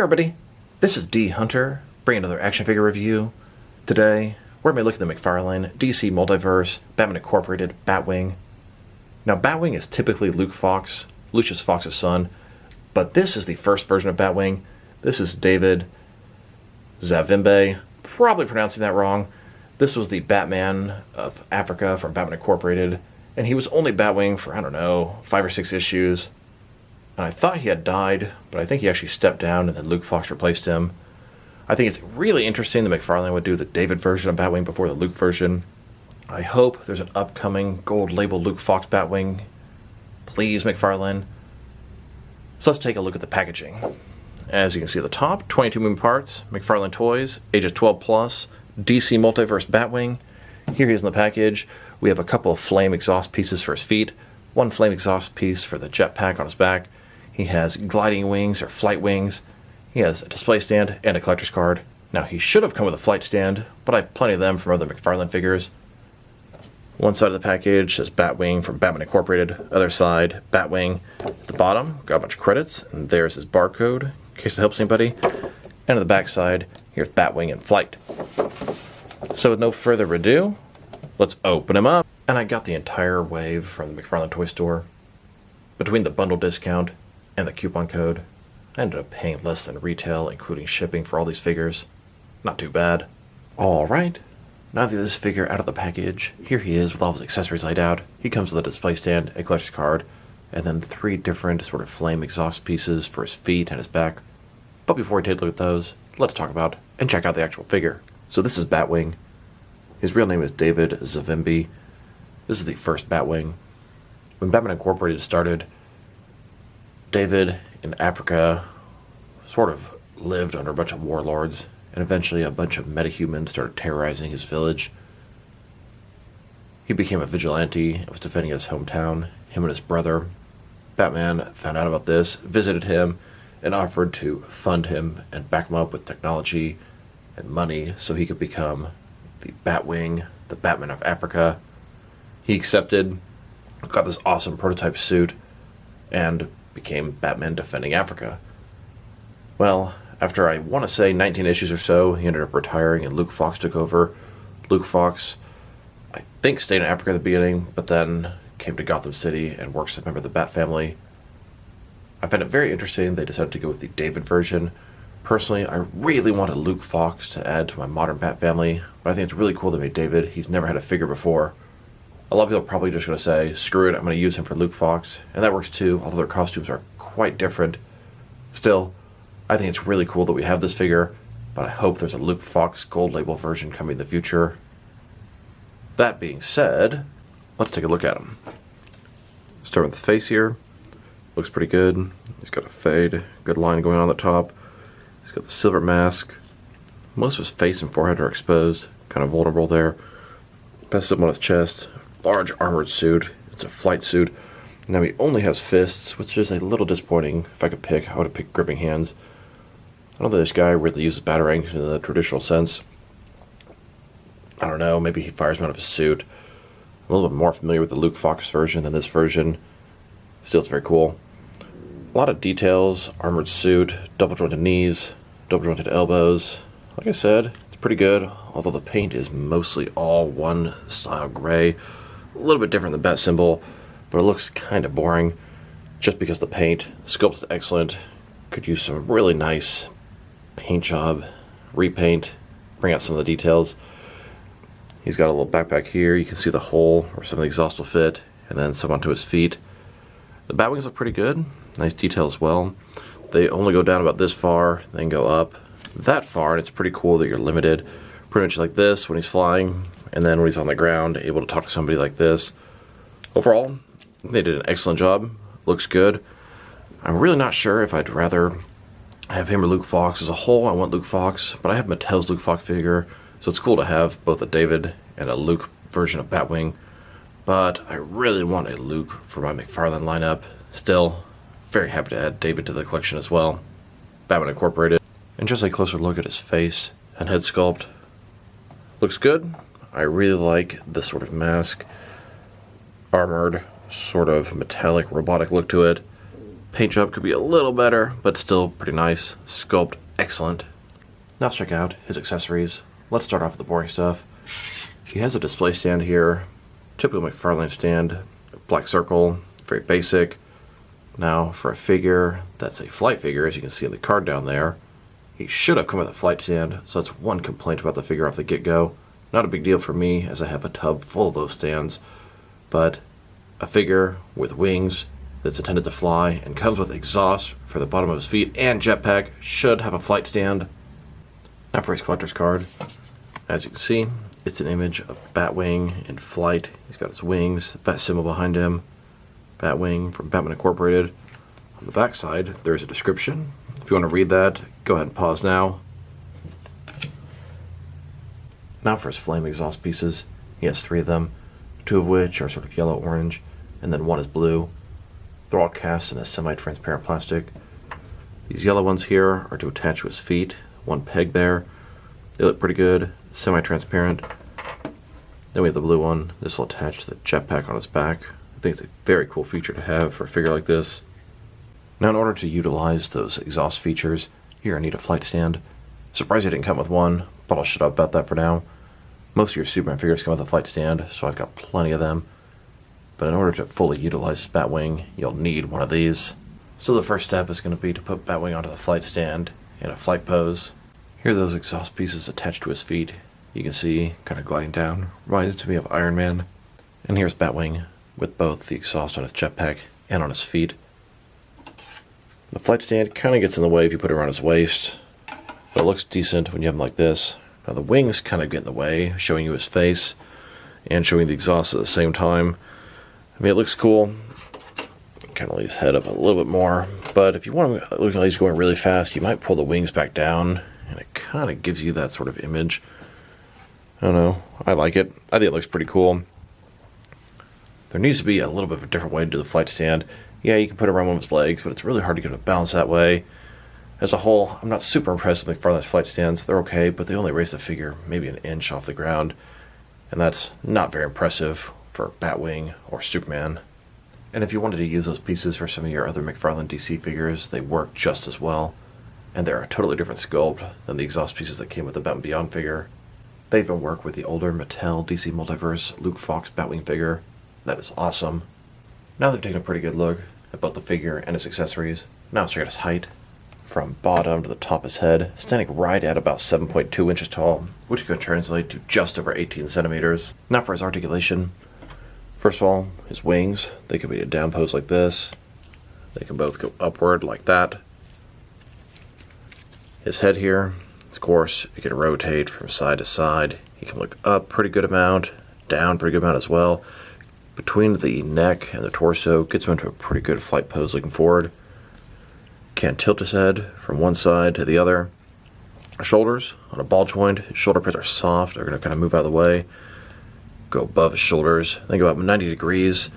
everybody, this is D Hunter, bringing another action figure review. Today, we're going to be looking at the McFarlane DC Multiverse, Batman Incorporated, Batwing. Now, Batwing is typically Lucius Fox's son, but this is the first version of Batwing. This is David Zavimbe, probably pronouncing that wrong. This was the Batman of Africa from Batman Incorporated, and he was only Batwing for, 5 or 6 issues. And I thought he had died, but I think he actually stepped down and then Luke Fox replaced him. I think it's really interesting that McFarlane would do the David version of Batwing before the Luke version. I hope there's an upcoming gold label Luke Fox Batwing. Please, McFarlane. So let's take a look at the packaging. As you can see at the top, 22 moving parts, McFarlane Toys, ages 12 plus, DC Multiverse Batwing. Here he is in the package. We have a couple of flame exhaust pieces for his feet, one flame exhaust piece for the jetpack on his back. He has gliding wings or flight wings. He has a display stand and a collector's card. Now, he should have come with a flight stand, but I have plenty of them from other McFarlane figures. One side of the package says Batwing from Batman Incorporated. Other side, Batwing. At the bottom, got a bunch of credits, and there's his barcode, in case it helps anybody. And on the back side, here's Batwing in flight. So with no further ado, let's open him up. And I got the entire wave from the McFarlane Toy Store. Between the bundle discount and the coupon code, I ended up paying less than retail, including shipping for all these figures. Not too bad. Alright, now that this figure out of the package, here he is with all his accessories laid out. He comes with a display stand, a collector's card, and then 3 different sort of flame exhaust pieces for his feet and his back. But before we take a look at those, let's talk about and check out the actual figure. So this is Batwing. His real name is David Zavimbe. This is the first Batwing. When Batman Incorporated started, David in Africa sort of lived under a bunch of warlords, and eventually a bunch of metahumans started terrorizing his village. He became a vigilante and was defending his hometown, him and his brother. Batman found out about this, visited him, and offered to fund him and back him up with technology and money so he could become the Batwing, the Batman of Africa. He accepted, got this awesome prototype suit, and became Batman defending Africa. Well, after I want to say 19 issues or so, he ended up retiring and Luke Fox took over. Luke Fox, I think, stayed in Africa at the beginning, but then came to Gotham City and works as a member of the Bat family. I find it very interesting they decided to go with the David version. Personally, I really wanted Luke Fox to add to my modern Bat family, but I think it's really cool they made David. He's never had a figure before. A lot of people are probably just going to say, screw it, I'm going to use him for Luke Fox. And that works too, although their costumes are quite different. Still, I think it's really cool that we have this figure, but I hope there's a Luke Fox gold label version coming in the future. That being said, let's take a look at him. Start with the face here. Looks pretty good. He's got a fade, good line going on the top. He's got the silver mask. Most of his face and forehead are exposed, kind of vulnerable there. Passes up on his chest. Large armored suit. It's a flight suit. Now he only has fists, which is a little disappointing. If I could pick, I would have picked gripping hands. I don't think this guy really uses batarangs in the traditional sense. I don't know, maybe he fires them out of his suit. I'm a little bit more familiar with the Luke Fox version than this version. Still, it's very cool. A lot of details. Armored suit, double jointed knees, double jointed elbows. Like I said, it's pretty good, although the paint is mostly all one style gray. A little bit different than the Bat symbol, but it looks kind of boring just because the paint. Sculpt is excellent. Could use some really nice paint job, repaint, bring out some of the details. He's got a little backpack here. You can see the hole where some of the exhaust will fit, and then some onto his feet. The Batwings look pretty good. Nice detail as well. They only go down about this far, then go up that far, and it's pretty cool that you're limited. Pretty much like this when he's flying, and then when he's on the ground, able to talk to somebody like this. Overall, they did an excellent job. Looks good. I'm really not sure if I'd rather have him or Luke Fox. As a whole, I want Luke Fox, but I have Mattel's Luke Fox figure, so it's cool to have both a David and a Luke version of Batwing. But I really want a Luke for my McFarlane lineup. Still, very happy to add David to the collection as well. Batman Incorporated. And just a closer look at his face and head sculpt. Looks good. I really like this sort of mask. Armored, sort of metallic, robotic look to it. Paint job could be a little better, but still pretty nice. Sculpt, excellent. Now let's check out his accessories. Let's start off with the boring stuff. He has a display stand here. Typical McFarlane stand. Black circle, very basic. Now for a figure, that's a flight figure, as you can see in the card down there. He should have come with a flight stand, so that's one complaint about the figure off the get-go. Not a big deal for me, as I have a tub full of those stands, but a figure with wings that's intended to fly and comes with exhaust for the bottom of his feet and jetpack should have a flight stand. Now for his collector's card. As you can see, it's an image of Batwing in flight. He's got his wings, the bat symbol behind him. Batwing from Batman Incorporated. On the back side, there's a description. If you want to read that, go ahead and pause now. Now for his flame exhaust pieces. He has 3 of them, 2 of which are sort of yellow-orange, and then 1 is blue. They're all cast in a semi-transparent plastic. These yellow ones here are to attach to his feet. 1 peg there. They look pretty good, semi-transparent. Then we have the blue one. This will attach to the jetpack on his back. I think it's a very cool feature to have for a figure like this. Now in order to utilize those exhaust features, here I need a flight stand. Surprised I didn't come with one, but I'll shut up about that for now. Most of your Superman figures come with a flight stand, so I've got plenty of them. But in order to fully utilize Batwing, you'll need one of these. So the first step is going to be to put Batwing onto the flight stand in a flight pose. Here are those exhaust pieces attached to his feet. You can see, kind of gliding down, reminds me of Iron Man. And here's Batwing, with both the exhaust on his jetpack and on his feet. The flight stand kind of gets in the way if you put it around his waist, but it looks decent when you have him like this. Now the wings kind of get in the way, showing you his face and showing the exhaust at the same time. I mean, it looks cool. Kind of lay his head up a little bit more, but if you want him to look like he's going really fast, you might pull the wings back down, and it kind of gives you that sort of image. I don't know. I like it. I think it looks pretty cool. There needs to be a little bit of a different way to do the flight stand. Yeah, you can put it around one of his legs, but it's really hard to get him to balance that way. As a whole, I'm not super impressed with McFarlane's flight stands. They're okay, but they only raise the figure maybe an inch off the ground, and that's not very impressive for Batwing or Superman. And if you wanted to use those pieces for some of your other McFarlane DC figures, they work just as well. And they're a totally different sculpt than the exhaust pieces that came with the Batman Beyond figure. They even work with the older Mattel DC Multiverse Luke Fox Batwing figure. That is awesome. Now they've taken a pretty good look at both the figure and his accessories. Now let's check out his height. From bottom to the top of his head, standing right at about 7.2 inches tall, which could translate to just over 18 centimeters. Now for his articulation. First of all, his wings, they can be a down pose like this. They can both go upward like that. His head here, of course, it can rotate from side to side. He can look up pretty good amount, down pretty good amount as well. Between the neck and the torso, gets him into a pretty good flight pose looking forward. Can tilt his head from one side to the other. Shoulders on a ball joint. His shoulder pads are soft. They're going to kind of move out of the way. Go above his shoulders. Think about 90 degrees.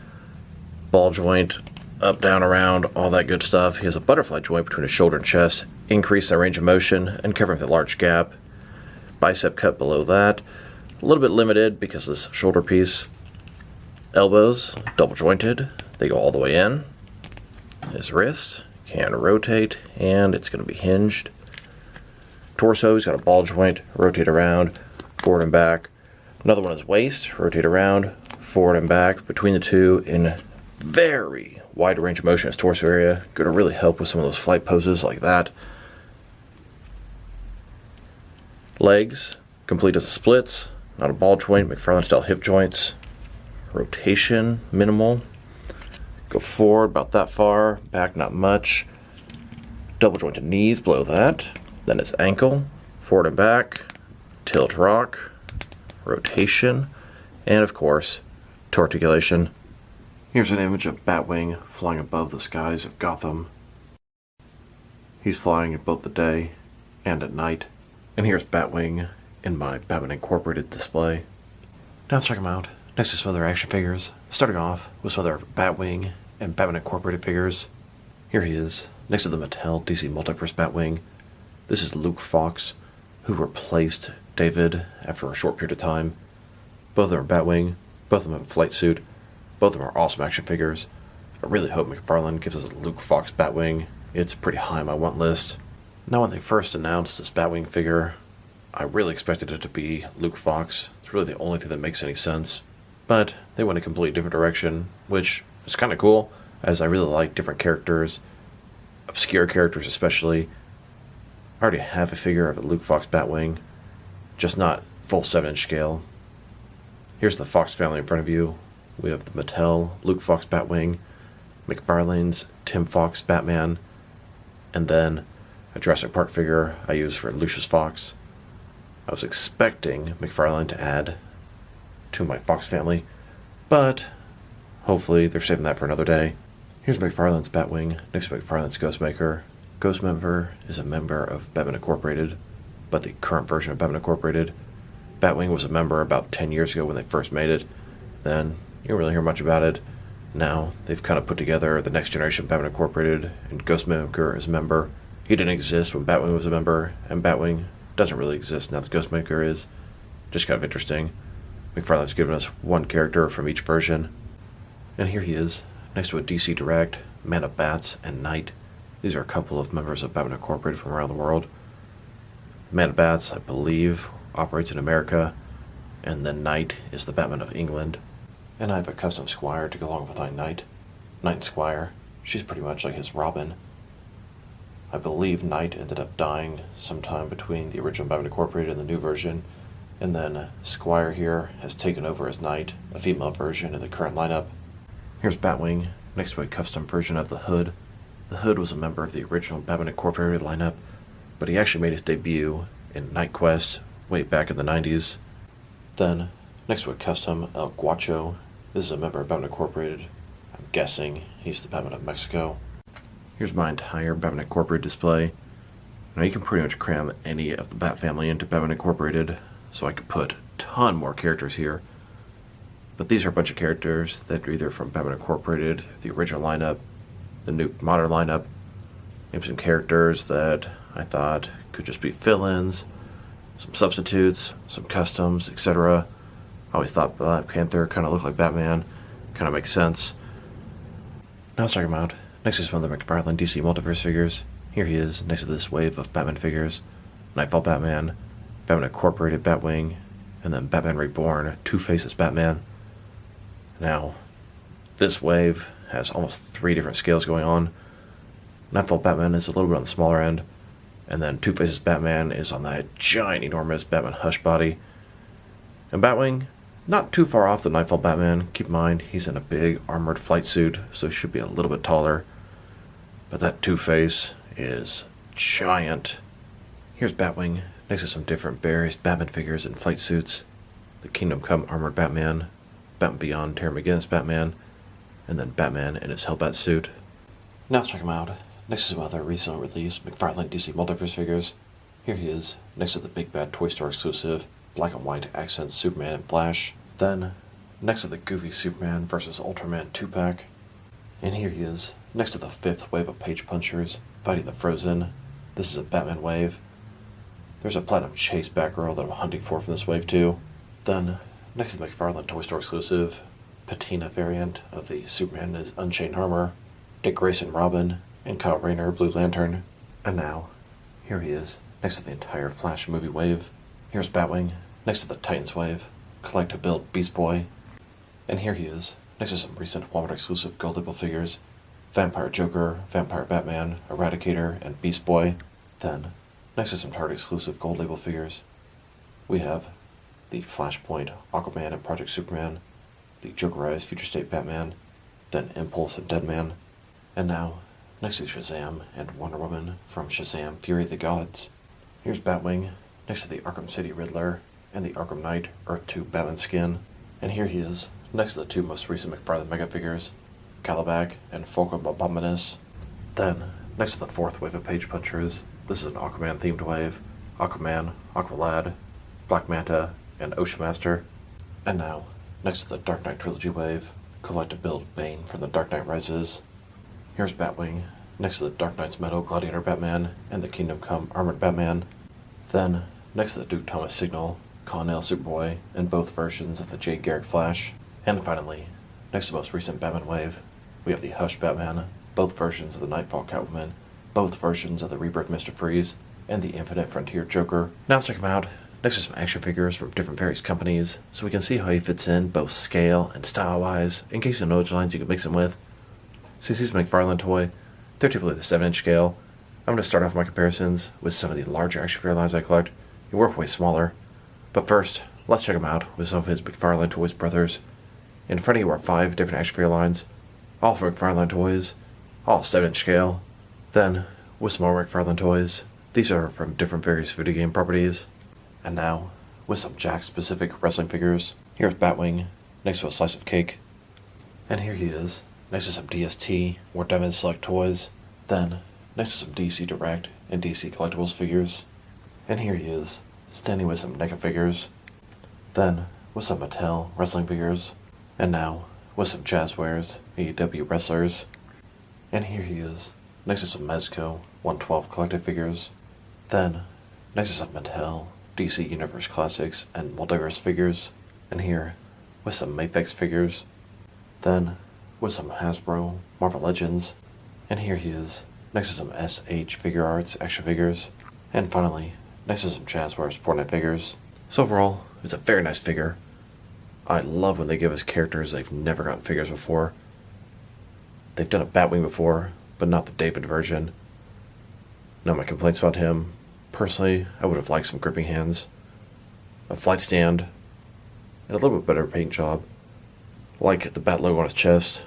Ball joint, up, down, around, all that good stuff. He has a butterfly joint between his shoulder and chest. Increase that range of motion and cover him with a large gap. Bicep cut below that. A little bit limited because of this shoulder piece. Elbows, double jointed. They go all the way in. His wrist can rotate, and it's going to be hinged. Torso, he's got a ball joint, rotate around, forward and back. Another one is waist, rotate around, forward and back. Between the two, in very wide range of motion in his torso area. Going to really help with some of those flight poses like that. Legs, complete as a splits, not a ball joint, McFarlane style hip joints. Rotation, minimal. Go forward about that far, back not much. Double jointed knees below that. Then his ankle, forward and back, tilt rock, rotation, and of course, articulation. Here's an image of Batwing flying above the skies of Gotham. He's flying at both the day and at night. And here's Batwing in my Batman Incorporated display. Now let's check him out. Next to some other action figures, starting off with some other Batwing and Batman Incorporated figures. Here he is, next to the Mattel DC Multiverse Batwing. This is Luke Fox, who replaced David after a short period of time. Both of them are Batwing, both of them have a flight suit, both of them are awesome action figures. I really hope McFarlane gives us a Luke Fox Batwing. It's pretty high on my want list. Now, when they first announced this Batwing figure, I really expected it to be Luke Fox. It's really the only thing that makes any sense. But they went a completely different direction, which is kind of cool, as I really like different characters, obscure characters especially. I already have a figure of a Luke Fox Batwing, just not full 7-inch scale. Here's the Fox family in front of you. We have the Mattel Luke Fox Batwing, McFarlane's Tim Fox Batman, and then a Jurassic Park figure I use for Lucius Fox. I was expecting McFarlane to add to my Fox family, but hopefully they're saving that for another day. Here's McFarlane's Batwing next to McFarlane's Ghostmaker. Ghostmaker is a member of Batman Incorporated, but the current version of Batman Incorporated. Batwing was a member about 10 years ago when they first made it. Then you don't really hear much about it. Now they've kind of put together the next generation of Batman Incorporated, and Ghostmaker is a member. He didn't exist when Batwing was a member, and Batwing doesn't really exist now that Ghostmaker is. Just kind of interesting. McFarlane's given us one character from each version. And here he is, next to a DC Direct, Man of Bats, and Knight. These are a couple of members of Batman Incorporated from around the world. Man of Bats, I believe, operates in America, and then Knight is the Batman of England. And I have a custom Squire to go along with my Knight. Knight and Squire, she's pretty much like his Robin. I believe Knight ended up dying sometime between the original Batman Incorporated and the new version, and then Squire here has taken over as Knight, a female version in the current lineup. Here's Batwing, next to a custom version of the Hood. The Hood was a member of the original Batman Incorporated lineup, but he actually made his debut in Night Quest way back in the 90s. Then, next to a custom El Guacho, this is a member of Batman Incorporated. I'm guessing he's the Batman of Mexico. Here's my entire Batman Incorporated display. Now you can pretty much cram any of the Bat family into Batman Incorporated, so I could put a ton more characters here. But these are a bunch of characters that are either from Batman Incorporated, the original lineup, the new modern lineup. Maybe some characters that I thought could just be fill-ins, some substitutes, some customs, etc. I always thought Black Panther kind of looked like Batman. Kind of makes sense. Now let's talk about next is one of the McFarlane DC Multiverse figures. Here he is, next to this wave of Batman figures. Nightfall Batman, Batman Incorporated Batwing, and then Batman Reborn, Two-Faces Batman. Now, this wave has almost 3 different scales going on. Nightfall Batman is a little bit on the smaller end, and then Two-Faces Batman is on that giant, enormous Batman Hush body. And Batwing, not too far off the Nightfall Batman. Keep in mind, he's in a big armored flight suit, so he should be a little bit taller. But that Two-Face is giant. Here's Batwing, next to some different various Batman figures in flight suits. The Kingdom Come armored Batman, Batman Beyond Terry McGinnis Batman, and then Batman in his Hellbat suit. Now let's check him out. Next to some other recently released McFarlane DC Multiverse figures. Here he is, next to the big bad Toy Store exclusive black and white accent Superman and Flash. Then, next to the goofy Superman vs. Ultraman 2-pack. And here he is, next to the 5th wave of Page Punchers, fighting the Frozen. This is a Batman wave. There's a Platinum Chase Batgirl that I'm hunting for from this wave too. Then, next to the McFarlane Toy Store exclusive, patina variant of the Superman is Unchained Armor, Dick Grayson Robin, and Kyle Rayner Blue Lantern. And now, here he is, next to the entire Flash movie wave. Here's Batwing, next to the Titans wave, collect to build Beast Boy. And here he is, next to some recent Walmart exclusive gold label figures, Vampire Joker, Vampire Batman, Eradicator, and Beast Boy. Then, next to some Target exclusive gold label figures, we have the Flashpoint, Aquaman, and Project Superman, the Jokerized Future State Batman, then Impulse and Deadman, and now, next to Shazam and Wonder Woman from Shazam Fury of the Gods. Here's Batwing, next to the Arkham City Riddler and the Arkham Knight Earth 2 Batman skin. And here he is, next to the 2 most recent McFarlane Mega figures, Calabac and Fulcrum Abominus. Then, next to the 4th wave of Page Punchers, this is an Aquaman themed wave, Aquaman, Aqualad, Black Manta, and Ocean Master. And now, next to the Dark Knight Trilogy wave, collect to build Bane from the Dark Knight Rises. Here's Batwing, next to the Dark Knight's Metal Gladiator Batman and the Kingdom Come Armored Batman. Then, next to the Duke Thomas Signal, Connell Superboy, and both versions of the Jay Garrick Flash. And finally, next to the most recent Batman wave, We have the Hush Batman, both versions of the Nightfall Catwoman, both versions of the Rebirth Mr. Freeze, and the Infinite Frontier Joker. Now let's check them out. Next are some action figures from different various companies, so we can see how he fits in both scale and style-wise, in case you know which lines you can mix him with. So he's a McFarlane toy. They're typically the 7-inch scale. I'm going to start off my comparisons with some of the larger action figure lines I collect. They work way smaller. But first, let's check him out with some of his McFarlane Toys brothers. In front of you are 5 different action figure lines, all from McFarlane Toys, all 7-inch scale. Then, with some more McFarlane toys. These are from different various video game properties. And now, with some Jack-specific wrestling figures. Here's Batwing, next to a slice of cake. And here he is, next to some DST or Diamond Select toys. Then, next to some DC Direct and DC Collectibles figures. And here he is, standing with some NECA figures. Then, with some Mattel wrestling figures. And now, with some Jazzwares AEW wrestlers. And here he is, next to some Mezco 112 collected figures. Then, next to some Mattel DC Universe Classics and Multiverse figures. And here, with some Mafex figures. Then, with some Hasbro Marvel Legends. And here he is, next to some SH Figure Arts action figures. And finally, next to some Jazzwares Fortnite figures. So overall, it's a very nice figure. I love when they give us characters they've never gotten figures before. They've done a Batwing before, but not the David version. Now my complaints about him, personally, I would have liked some gripping hands, a flight stand, and a little bit better paint job. Like the Bat logo on his chest.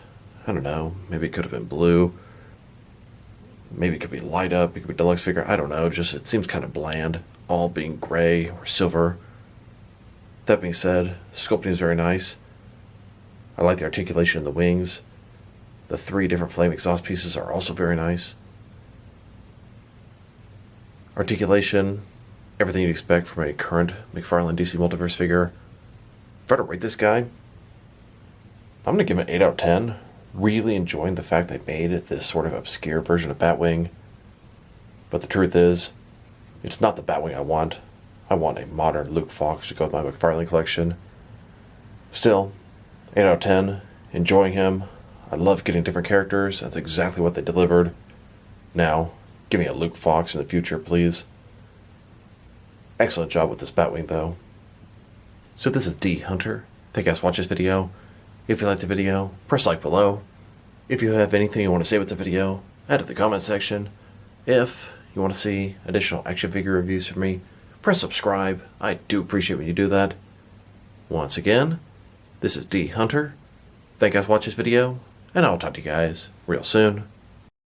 I don't know, maybe it could have been blue. Maybe it could be light up, it could be deluxe figure, I don't know, just it seems kind of bland, all being gray or silver. That being said, sculpting is very nice. I like the articulation in the wings. The 3 different flame exhaust pieces are also very nice. Articulation, everything you'd expect from a current McFarlane DC Multiverse figure. If I were to rate this guy, I'm going to give it an 8 out of 10. Really enjoying the fact they made this sort of obscure version of Batwing. But the truth is, it's not the Batwing I want. I want a modern Luke Fox to go with my McFarlane collection. Still, 8 out of 10. Enjoying him. I love getting different characters. That's exactly what they delivered. Now, give me a Luke Fox in the future, please. Excellent job with this Batwing, though. So this is D Hunter. Thank you guys for watching this video. If you liked the video, press like below. If you have anything you want to say with the video, add it in the comment section. If you want to see additional action figure reviews from me, press subscribe. I do appreciate when you do that. Once again, this is D Hunter. Thank you guys for watching this video, and I'll talk to you guys real soon.